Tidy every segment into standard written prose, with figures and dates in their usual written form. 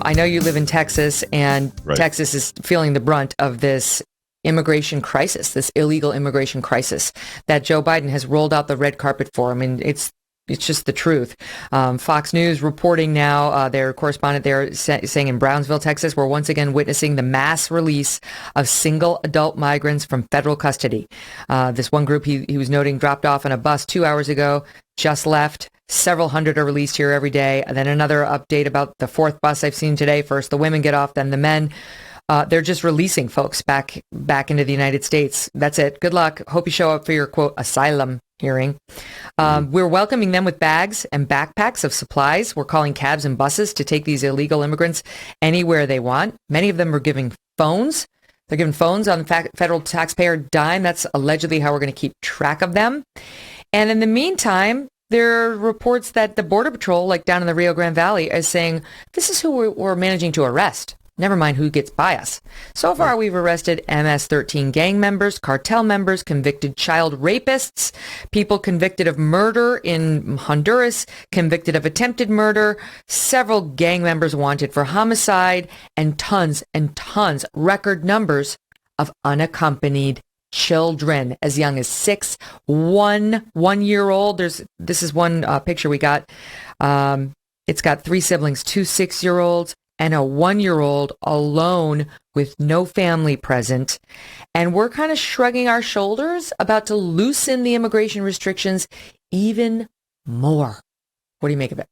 I know you live in Texas, and Right. Texas is feeling the brunt of this immigration crisis, this illegal immigration crisis that Joe Biden has rolled out the red carpet for. I mean, it's just the truth. Fox News reporting now, their correspondent there saying in Brownsville, Texas, we're once again witnessing the mass release of single adult migrants from federal custody. This one group he was noting dropped off on a bus 2 hours ago, just left. Several hundred are released here every day. And then another update about the fourth bus I've seen today. First the women get off, then the men. They're just releasing folks back into the United States. That's it. Good luck. Hope you show up for your, quote, asylum hearing. We're welcoming them with bags and backpacks of supplies. We're calling cabs and buses to take these illegal immigrants anywhere they want. Many of them are giving phones. They're giving phones on federal taxpayer dime. That's allegedly how we're going to keep track of them. And in the meantime, there are reports that the Border Patrol, like down in the Rio Grande Valley, is saying, this is who we're managing to arrest. Never mind who gets by us. So far, we've arrested MS-13 gang members, cartel members, convicted child rapists, people convicted of murder in Honduras, convicted of attempted murder, several gang members wanted for homicide, and tons, record numbers of unaccompanied children as young as 6, 1-year-old. This is one picture we got. It's got 3 siblings, 2 6-year-olds, and a 1-year-old alone with no family present. And we're kind of shrugging our shoulders, about to loosen the immigration restrictions even more. What do you make of it?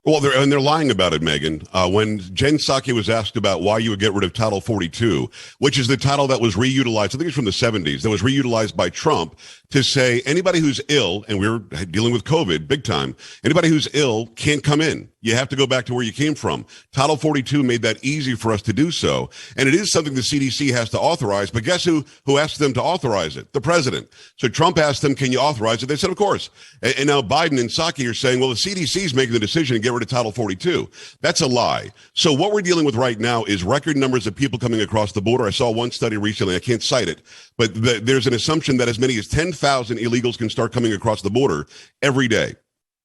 Well, they're lying about it, Megyn. When Jen Psaki was asked about why you would get rid of Title 42, which is the title that was reutilized, I think it's from the 70s, that was reutilized by Trump to say anybody who's ill, and we're dealing with COVID big time, anybody who's ill can't come in. You have to go back to where you came from. Title 42 made that easy for us to do so. And it is something the CDC has to authorize. But guess who asked them to authorize it? The president. So Trump asked them, can you authorize it? They said, of course. And now Biden and Psaki are saying, well, the CDC is making the decision to get rid of Title 42. That's a lie. So what we're dealing with right now is record numbers of people coming across the border. I saw one study recently. I can't cite it, but there's an assumption that as many as 10,000 illegals can start coming across the border every day.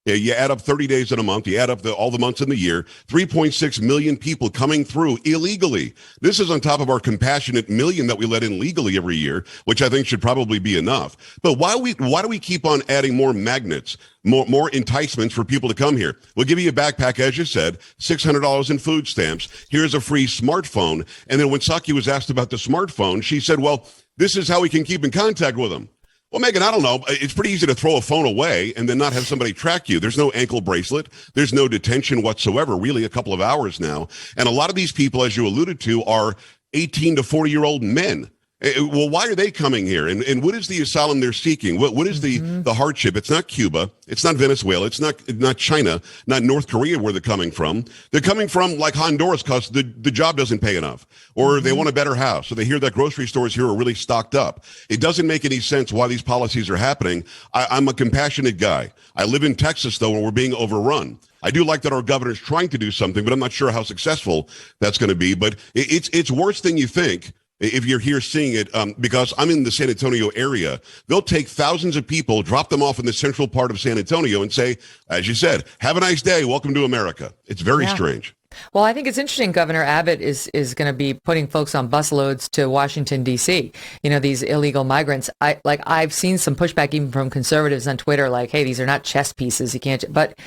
You add up 30 days in a month, you add up all the months in the year, 3.6 million people coming through illegally. This is on top of our compassionate million that we let in legally every year, which I think should probably be enough. But why do we keep on adding more magnets, more enticements for people to come here? We'll give you a backpack, as you said, $600 in food stamps. Here's a free smartphone. And then when Psaki was asked about the smartphone, she said, well, this is how we can keep in contact with them. Well, Megyn, I don't know. It's pretty easy to throw a phone away and then not have somebody track you. There's no ankle bracelet. There's no detention whatsoever, really a couple of hours now. And a lot of these people, as you alluded to, are 18 to 40-year-old men. Well, why are they coming here? And what is the asylum they're seeking? What is the hardship? It's not Cuba. It's not Venezuela. It's not China, not North Korea where they're coming from. They're coming from like Honduras because the job doesn't pay enough, or they want a better house. So they hear that grocery stores here are really stocked up. It doesn't make any sense why these policies are happening. I'm a compassionate guy. I live in Texas, though, and we're being overrun. I do like that our governor is trying to do something, but I'm not sure how successful that's going to be. But it's worse than you think. If you're here seeing it, because I'm in the San Antonio area, they'll take thousands of people, drop them off in the central part of San Antonio and say, as you said, have a nice day. Welcome to America. It's very strange. Well, I think it's interesting. Governor Abbott is going to be putting folks on busloads to Washington, D.C., these illegal migrants. I've seen some pushback even from conservatives on Twitter, like, hey, these are not chess pieces. You can't. But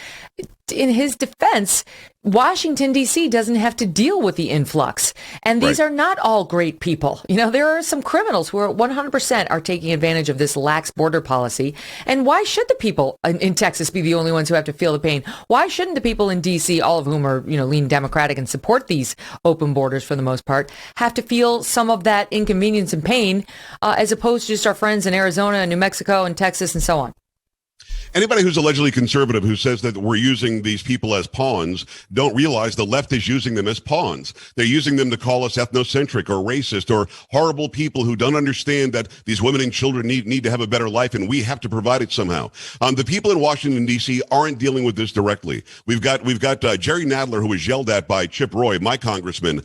in his defense, Washington, D.C. doesn't have to deal with the influx. And these are not all great people. There are some criminals who are 100% are taking advantage of this lax border policy. And why should the people in Texas be the only ones who have to feel the pain? Why shouldn't the people in D.C., all of whom are, lean Democratic and support these open borders for the most part, have to feel some of that inconvenience and pain as opposed to just our friends in Arizona and New Mexico and Texas and so on? Anybody who's allegedly conservative who says that we're using these people as pawns don't realize the left is using them as pawns. They're using them to call us ethnocentric or racist or horrible people who don't understand that these women and children need to have a better life, and we have to provide it somehow. The people in Washington, D.C. aren't dealing with this directly. We've got Jerry Nadler, who was yelled at by Chip Roy, my congressman,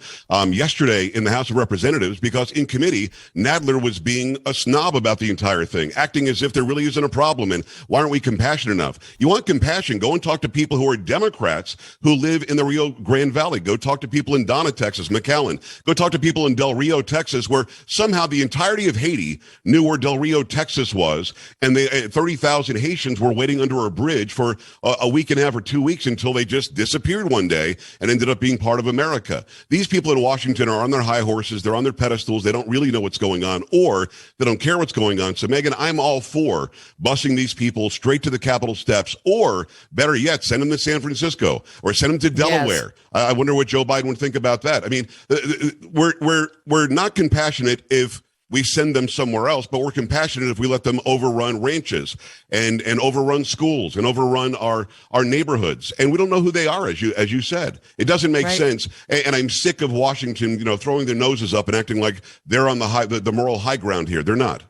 yesterday in the House of Representatives because in committee, Nadler was being a snob about the entire thing, acting as if there really isn't a problem. And why aren't we compassionate enough? You want compassion? Go and talk to people who are Democrats who live in the Rio Grande Valley. Go talk to people in Donna, Texas, McAllen. Go talk to people in Del Rio, Texas, where somehow the entirety of Haiti knew where Del Rio, Texas was, and 30,000 Haitians were waiting under a bridge for a week and a half or 2 weeks until they just disappeared one day and ended up being part of America. These people in Washington are on their high horses. They're on their pedestals. They don't really know what's going on, or they don't care what's going on. So, Megyn, I'm all for busing these people straight to the Capitol steps, or better yet, send them to San Francisco or send them to Delaware. Yes. I wonder what Joe Biden would think about that. I mean, we're not compassionate if we send them somewhere else, but we're compassionate if we let them overrun ranches and overrun schools and overrun our neighborhoods. And we don't know who they are, as you said. It doesn't make sense. And I'm sick of Washington, throwing their noses up and acting like they're on the moral high ground here. They're not.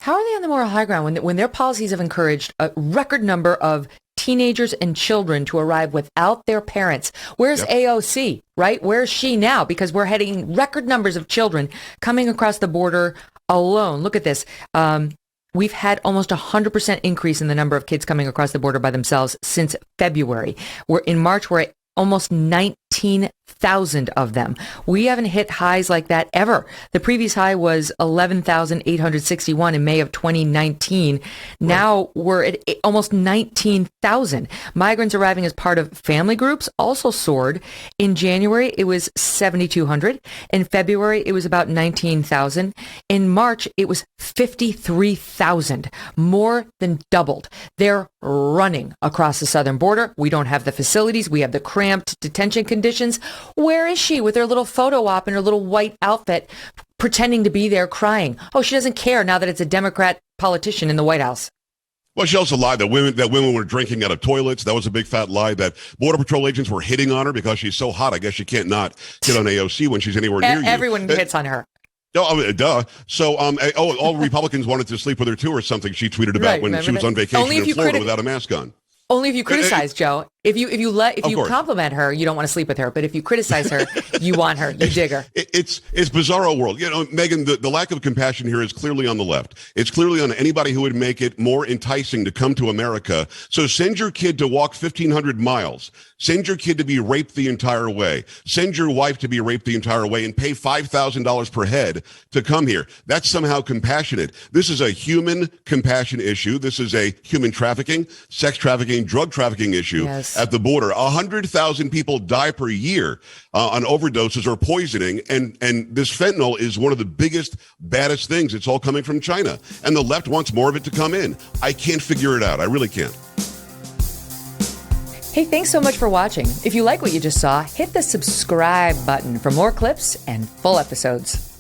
How are they on the moral high ground when their policies have encouraged a record number of teenagers and children to arrive without their parents? Where's AOC, right? Where's she now? Because we're heading record numbers of children coming across the border alone. Look at this. We've had almost 100% increase in the number of kids coming across the border by themselves since February. In March, we're at almost 19,000 of them. We haven't hit highs like that ever. The previous high was 11,861 in May of 2019. Now we're at almost 19,000. Migrants arriving as part of family groups also soared. In January, it was 7,200. In February, it was about 19,000. In March, it was 53,000, more than doubled. They're running across the southern border. We don't have the facilities. We have the cramped detention conditions. Where is she with her little photo op in her little white outfit, pretending to be there crying? Oh, she doesn't care now that it's a Democrat politician in the White House. Well, she also lied that women were drinking out of toilets. That was a big fat lie. That Border Patrol agents were hitting on her because she's so hot. I guess she can't not hit on AOC when she's anywhere near you. Everyone hits on her. Oh, duh. So, all Republicans wanted to sleep with her too, or something she tweeted about when she was on vacation in Florida without a mask on. Only if you criticize, Joe. If you compliment her, you don't want to sleep with her. But if you criticize her, you want her. You dig her. It's bizarro world. Megyn, the lack of compassion here is clearly on the left. It's clearly on anybody who would make it more enticing to come to America. So send your kid to walk 1,500 miles. Send your kid to be raped the entire way. Send your wife to be raped the entire way and pay $5,000 per head to come here. That's somehow compassionate. This is a human compassion issue. This is a human trafficking, sex trafficking, drug trafficking issue. Yes. At the border. 100,000 people die per year on overdoses or poisoning, and this fentanyl is one of the biggest, baddest things. It's all coming from China, and the left wants more of it to come in. I can't figure it out. I really can't. Hey, thanks so much for watching. If you like what you just saw, hit the subscribe button for more clips and full episodes.